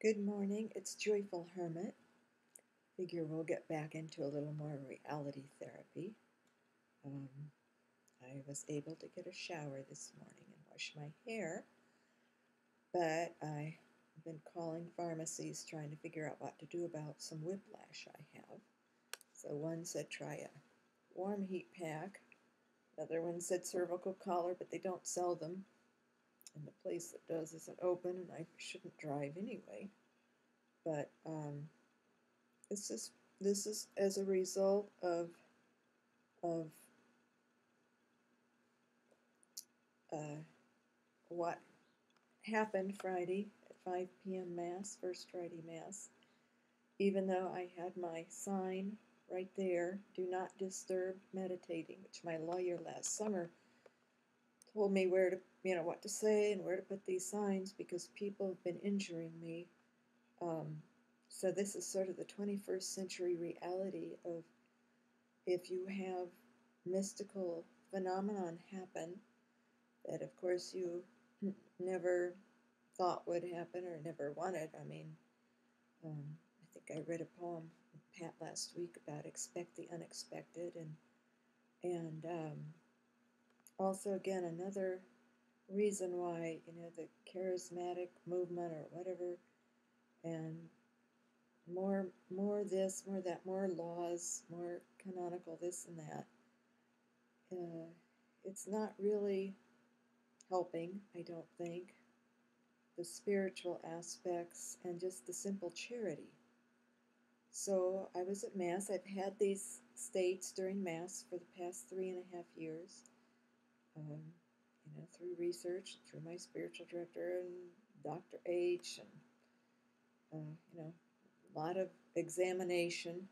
Good morning, it's Joyful Hermit. Figure we'll get back into a little more reality therapy. Um, I was able to get a shower this morning and wash my hair, but I've been calling pharmacies trying to figure out what to do about some whiplash I have. So one said try a warm heat pack, another one said cervical collar, but they don't sell them, and the place that does isn't open, and I shouldn't drive anyway. But this is as a result of uh, what happened Friday at 5 p.m. Mass, First Friday Mass. Even though I had my sign right there, do not disturb meditating, which my lawyer last summer told me where to, what to say and where to put these signs because people have been injuring me. So this is sort of the 21st century reality of if you have mystical phenomenon happen that, of course, you never thought would happen or never wanted. I think I read a poem with Pat last week about expect the unexpected, and also again another reason why the charismatic movement or whatever, and more this, more that, more laws, more canonical this and that. It's not really helping, I don't think, the spiritual aspects and just the simple charity. So I was at Mass. I've had these states during Mass for the past 3.5 years, through research, through my spiritual director and Dr. H, and a lot of examination.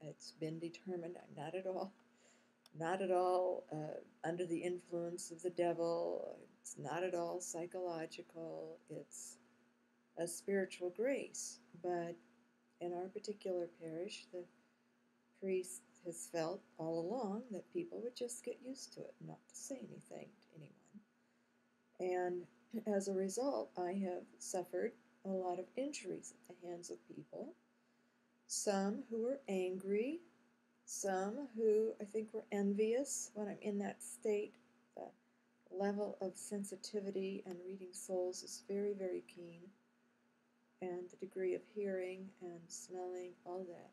It's been determined I'm not at all under the influence of the devil. It's not at all psychological. It's a spiritual grace. But in our particular parish, the priest has felt all along that people would just get used to it, not to say anything to anyone. And as a result, I have suffered a lot of injuries at the hands of people. Some who were angry, some who I think were envious when I'm in that state. The level of sensitivity and reading souls is very, very keen. And the degree of hearing and smelling, all that,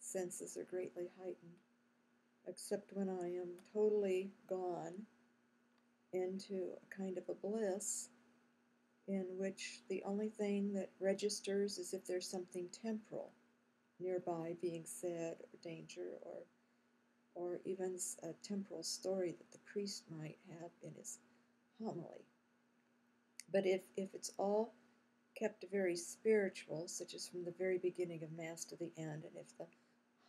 senses are greatly heightened. Except when I am totally gone into a kind of a bliss in which the only thing that registers is if there's something temporal nearby being said, or danger, or even a temporal story that the priest might have in his homily. But if it's all kept very spiritual, such as from the very beginning of Mass to the end, and if the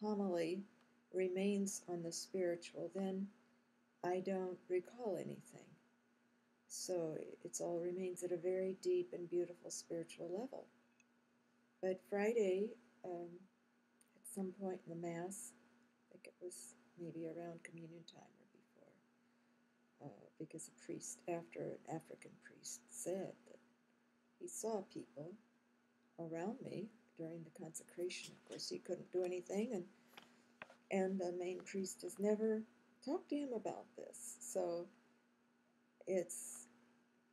homily remains on the spiritual, then I don't recall anything. So it all remains at a very deep and beautiful spiritual level. But Friday, at some point in the Mass, I think it was maybe around communion time or before, because a priest, after an African priest, said that he saw people around me during the consecration. Of course, he couldn't do anything, and the main priest has never talked to him about this. So it's,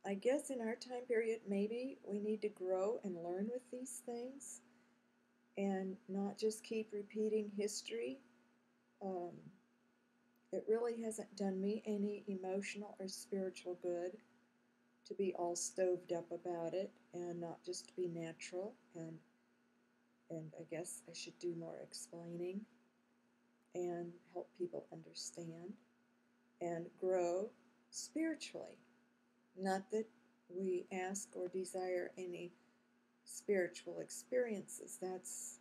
I guess in our time period, maybe we need to grow and learn with these things and not just keep repeating history. It really hasn't done me any emotional or spiritual good to be all stoved up about it and not just to be natural, and I guess I should do more explaining and help people understand and grow spiritually. Not that we ask or desire any spiritual experiences. That's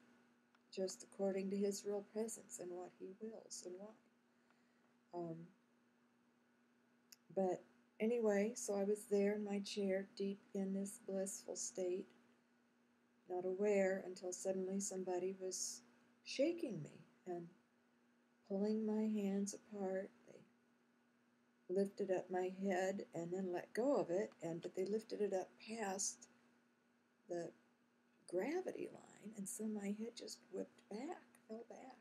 just according to his real presence and what he wills and why. But anyway, so I was there in my chair, deep in this blissful state, not aware until suddenly somebody was shaking me and pulling my hands apart. They lifted up my head and then let go of it, but they lifted it up past the gravity line, and so my head just whipped back, fell back.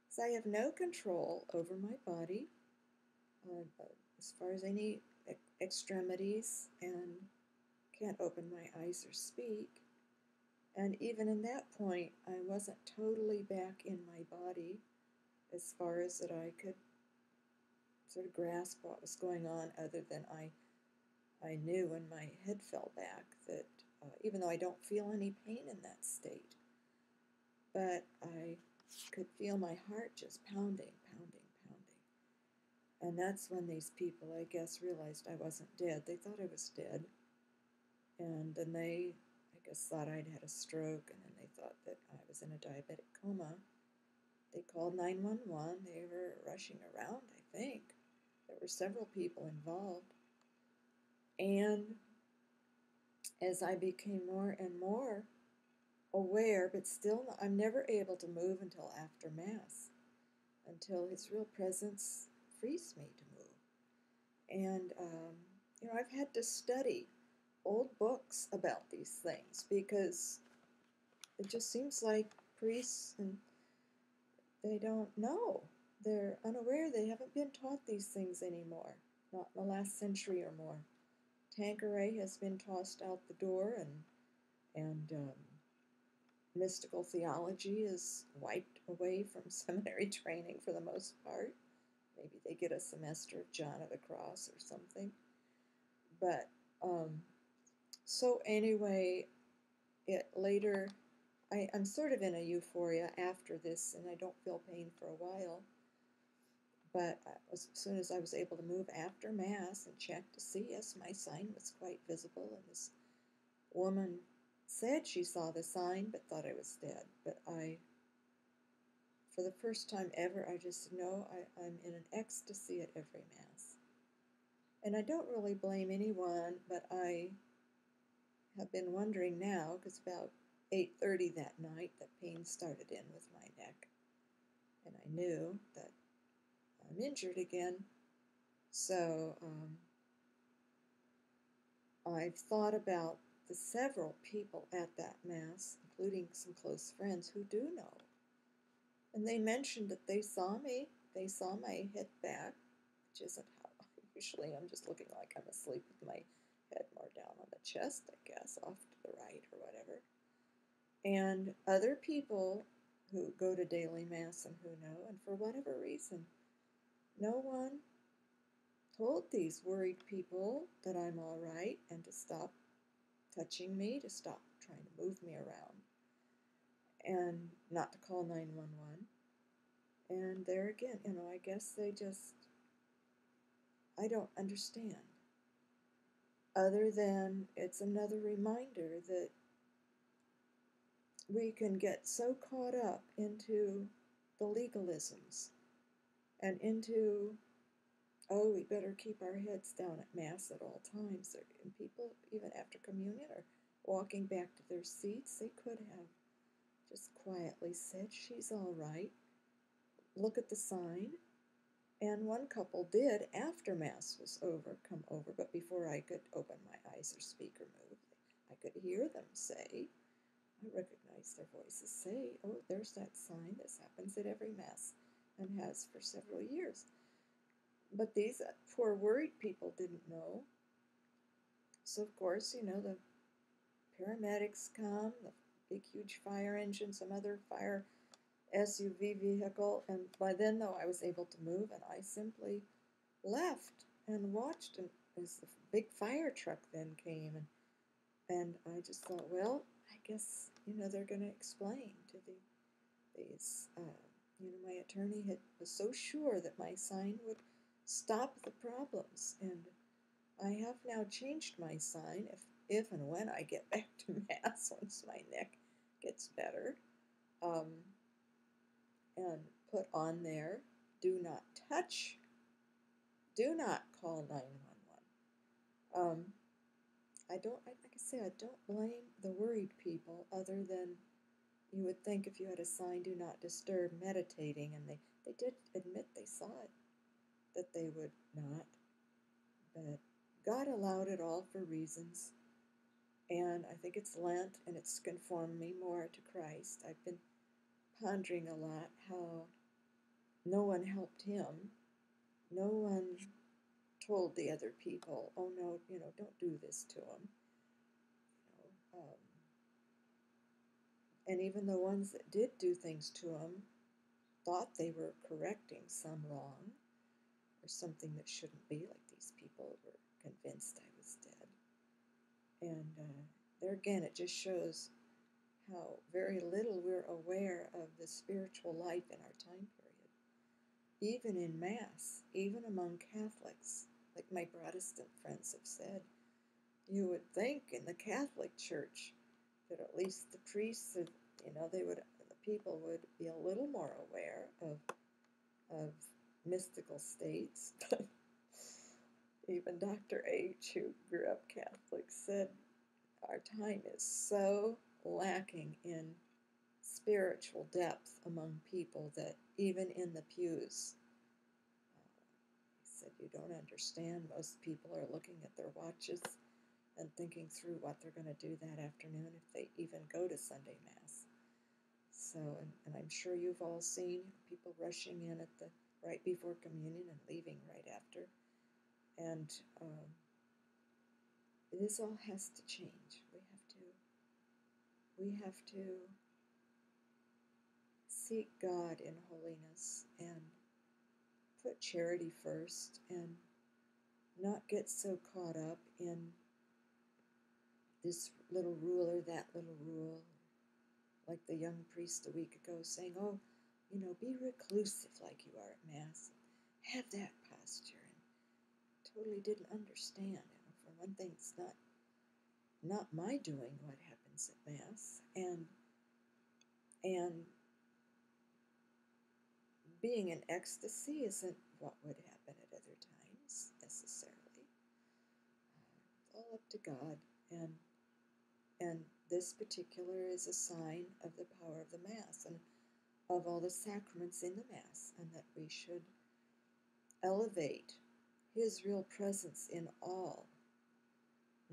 So I have no control over my body as far as any extremities, and can't open my eyes or speak. And even in that point, I wasn't totally back in my body as far as that I could sort of grasp what was going on, other than I knew when my head fell back that even though I don't feel any pain in that state, but I could feel my heart just pounding, pounding, pounding. And that's when these people, I guess, realized I wasn't dead. They thought I was dead. And then they, I guess, thought I'd had a stroke, and then they thought that I was in a diabetic coma. They called 911. They were rushing around, I think. There were several people involved. And as I became more and more aware, but still, I'm never able to move until after Mass, until His real presence frees me to move. And, I've had to study old books about these things, because it just seems like priests, and they don't know. They're unaware. They haven't been taught these things anymore, not in the last century or more. Tanqueray has been tossed out the door, and mystical theology is wiped away from seminary training for the most part. Maybe they get a semester of John of the Cross or something. But so anyway, I'm sort of in a euphoria after this, and I don't feel pain for a while. But as soon as I was able to move after Mass and check to see, yes, my sign was quite visible, and this woman said she saw the sign but thought I was dead. But for the first time ever, I just know I'm in an ecstasy at every Mass. And I don't really blame anyone, but I have been wondering now, because about 8:30 that night, the pain started in with my neck. And I knew that I'm injured again. So I've thought about the several people at that Mass, including some close friends who do know. And they mentioned that they saw me. They saw my head back, which isn't how I usually am, just looking like I'm asleep with my head more down on the chest, I guess, off to the right or whatever. And other people who go to daily Mass and who know, and for whatever reason, no one told these worried people that I'm all right and to stop touching me, to stop trying to move me around, and not to call 911. And there again, I guess I don't understand. Other than it's another reminder that we can get so caught up into the legalisms and into, oh, we better keep our heads down at Mass at all times. And people, even after communion or walking back to their seats, they could have just quietly said, she's all right. Look at the sign. And one couple did, after Mass was over, come over, but before I could open my eyes or speak or move, I could hear them say, I recognize their voices say, oh, there's that sign. This happens at every Mass and has for several years. But these poor worried people didn't know. So, of course, the paramedics come, the big, huge fire engine, some other fire SUV vehicle, and by then, though, I was able to move, and I simply left and watched as the big fire truck then came, and I just thought, well, I guess, they're going to explain to these, my attorney was so sure that my sign would stop the problems, and I have now changed my sign if and when I get back to Mass once my neck gets better, and put on there, do not touch, do not call 911. Like I say, I don't blame the worried people, other than you would think if you had a sign, do not disturb, meditating, and they did admit they saw it, that they would not. But God allowed it all for reasons. And I think it's Lent, and it's conformed me more to Christ. I've been pondering a lot how no one helped him. No one told the other people, oh no, don't do this to him. And even the ones that did do things to him thought they were correcting some wrong or something that shouldn't be, like these people were convinced I was dead. And there again, it just shows how very little we're aware of the spiritual life in our time period. Even in Mass, even among Catholics, like my Protestant friends have said, you would think in the Catholic Church that at least the priests, the people would be a little more aware of mystical states. But even Dr. H, who grew up Catholic, said our time is so lacking in spiritual depth among people that even in the pews, he said, you don't understand. Most people are looking at their watches and thinking through what they're going to do that afternoon if they even go to Sunday Mass. So, and I'm sure you've all seen people rushing in at the right before communion and leaving right after. And this all has to change. We have to seek God in holiness and put charity first and not get so caught up in this little rule or that little rule. Like the young priest a week ago saying, oh, be reclusive like you are at Mass. Have that posture. And totally didn't understand. For one thing, it's not my doing what happens at Mass. And being in ecstasy isn't what would happen at other times, necessarily. It's all up to God. And this particular is a sign of the power of the Mass and of all the sacraments in the Mass, and that we should elevate His real presence in all,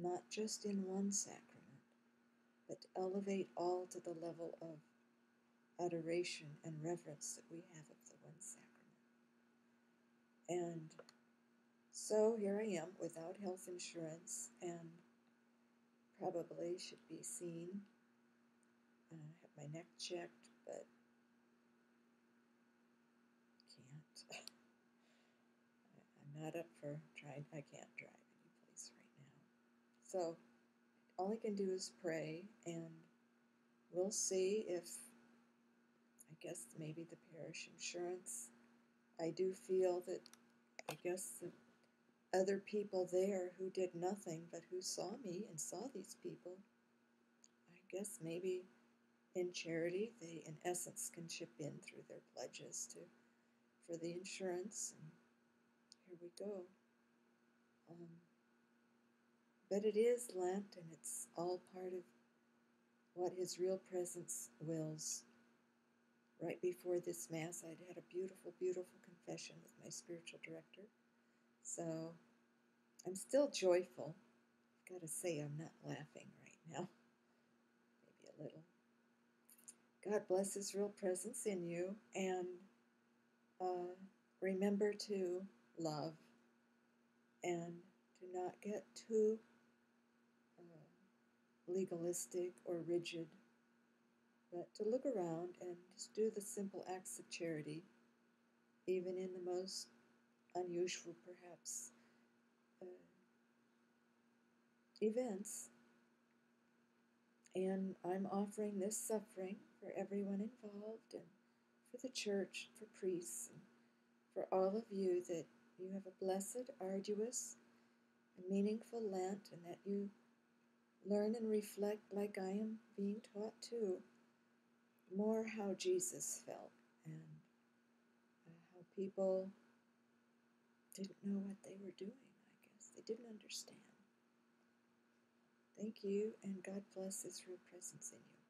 not just in one sacrament, but to elevate all to the level of adoration and reverence that we have of the one sacrament. And so here I am without health insurance and probably should be seen, have my neck checked, but can't. I'm not up for trying. I can't drive any place right now. So all I can do is pray, and we'll see if, I guess, maybe the parish insurance. I do feel that, I guess, the other people there who did nothing but who saw me and saw these people, I guess maybe in charity they, in essence, can chip in through their pledges for the insurance. And here we go. But it is Lent, and it's all part of what His real presence wills. Right before this Mass, I'd had a beautiful, beautiful confession with my spiritual director. So I'm still joyful. I've got to say, I'm not laughing right now. Maybe a little. God bless His real presence in you, and remember to love and to not get too legalistic or rigid, but to look around and just do the simple acts of charity, even in the most unusual, perhaps, events. And I'm offering this suffering for everyone involved and for the church, for priests, and for all of you, that you have a blessed, arduous, and meaningful Lent, and that you learn and reflect, like I am being taught too, more how Jesus felt and how people didn't know what they were doing, I guess. They didn't understand. Thank you, and God bless His real presence in you.